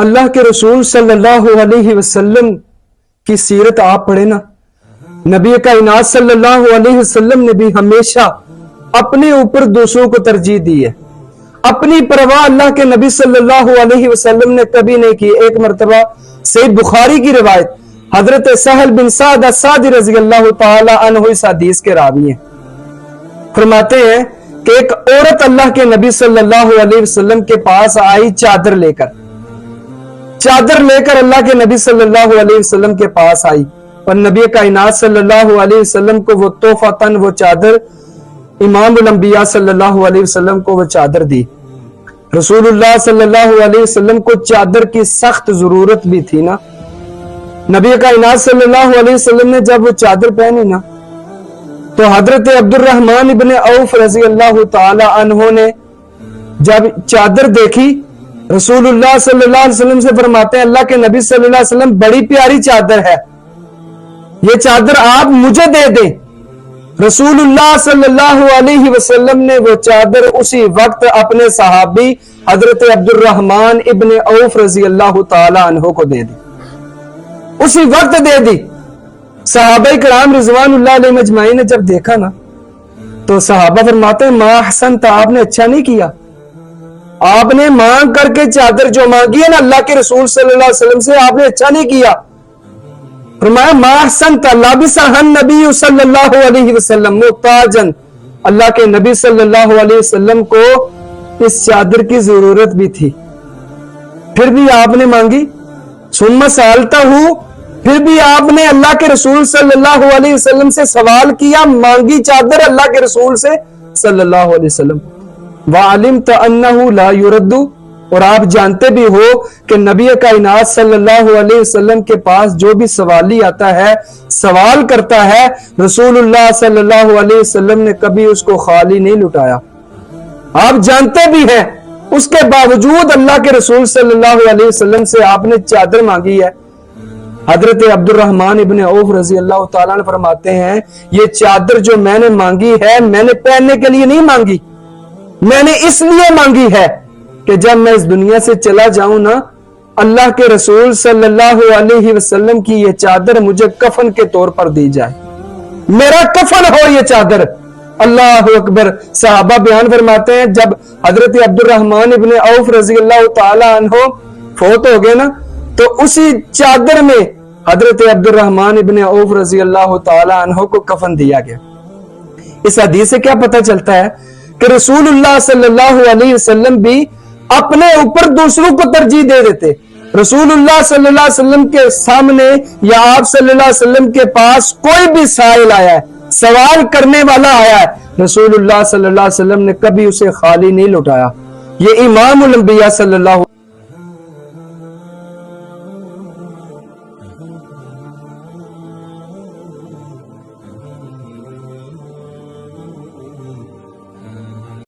اللہ کے رسول صلی اللہ علیہ وسلم کی سیرت آپ پڑھیں نا، نبی کائنات صلی اللہ علیہ وسلم نے بھی ہمیشہ اپنے اوپر دوسروں کو ترجیح دی ہے۔ اپنی پرواہ اللہ کے نبی صلی اللہ علیہ وسلم نے کبھی نہیں کی۔ ایک مرتبہ صحیح بخاری کی روایت، حضرت سہل بن سعد الساعدی رضی اللہ تعالی عنہ اس حدیث کے راوی ہیں، فرماتے ہیں کہ ایک عورت اللہ کے نبی صلی اللہ علیہ وسلم کے پاس آئی چادر لے کر اللہ کے نبی صلی اللہ علیہ وسلم کے پاس آئی، اور نبی کائنات صلی اللہ علیہ وسلم کو وہ تحفۃً وہ چادر، امام الانبیاء صلی اللہ علیہ وسلم کو وہ چادر دی۔ رسول اللہ صلی اللہ علیہ وسلم کو چادر کی سخت ضرورت بھی تھی نا۔ نبی کائنات صلی اللہ علیہ وسلم نے جب وہ چادر پہنی نا، تو حضرت عبد الرحمن ابن عوف رضی اللہ تعالی عنہ نے جب چادر دیکھی، رسول اللہ صلی اللہ علیہ وسلم سے فرماتے ہیں اللہ کے نبی صلی اللہ علیہ وسلم بڑی پیاری چادر ہے، یہ چادر آپ مجھے دے دیں۔ رسول اللہ صلی اللہ علیہ وسلم نے وہ چادر اسی وقت اپنے صحابی حضرت عبد الرحمن ابن عوف رضی اللہ تعالی عنہ کو دے دی، اسی وقت دے دی۔ صحابہ کرام رضوان اللہ علیہ مجمعین نے جب دیکھا نا، تو صحابہ فرماتے ہیں ما احسنت، آپ نے اچھا نہیں کیا، آپ نے مانگ کر کے چادر جو مانگی ہے نا اللہ کے رسول صلی اللہ علیہ وسلم سے، آپ نے اچھا نہیں کیا۔ فرمایا ما احسنت لابسہ النبی صلی اللہ علیہ وسلم محتاجن، اللہ کے نبی صلی اللہ علیہ وسلم کو اس چادر کی ضرورت بھی تھی، پھر بھی آپ نے مانگی۔ ثم سالتہ، پھر بھی آپ نے اللہ کے رسول صلی اللہ علیہ وسلم سے سوال کیا، مانگی چادر اللہ کے رسول سے صلی اللہ علیہ وسلم۔ وَعَلِمْتَ أَنَّهُ لَا يُرَدُّ، اور آپ جانتے بھی ہو کہ نبی کائنات صلی اللہ علیہ وسلم کے پاس جو بھی سوالی آتا ہے، سوال کرتا ہے، رسول اللہ صلی اللہ علیہ وسلم نے کبھی اس کو خالی نہیں لٹایا۔ آپ جانتے بھی ہیں، اس کے باوجود اللہ کے رسول صلی اللہ علیہ وسلم سے آپ نے چادر مانگی ہے۔ حضرت عبد الرحمن ابن عوف رضی اللہ تعالیٰ عنہ فرماتے ہیں یہ چادر جو میں نے مانگی ہے، میں نے پہننے کے لیے نہیں مانگی، میں نے اس لیے مانگی ہے کہ جب میں اس دنیا سے چلا جاؤں نا، اللہ کے رسول صلی اللہ علیہ وسلم کی یہ چادر مجھے کفن کے طور پر دی جائے، میرا کفن ہو یہ چادر۔ اللہ اکبر۔ صحابہ بیان فرماتے ہیں جب حضرت عبد الرحمن ابن عوف رضی اللہ تعالی عنہ فوت ہو گئے نا، تو اسی چادر میں حضرت عبد الرحمن ابن عوف رضی اللہ تعالی عنہ کو کفن دیا گیا۔ اس حدیث سے کیا پتہ چلتا ہے کہ رسول اللہ صلی اللہ علیہ وسلم بھی اپنے اوپر دوسروں کو ترجیح دے دیتے۔ رسول اللہ صلی اللہ علیہ وسلم کے سامنے یا آپ صلی اللہ علیہ وسلم کے پاس کوئی بھی سائل آیا ہے، سوال کرنے والا آیا ہے، رسول اللہ صلی اللہ علیہ وسلم نے کبھی اسے خالی نہیں لٹایا۔ یہ امام الانبیاء صلی اللہ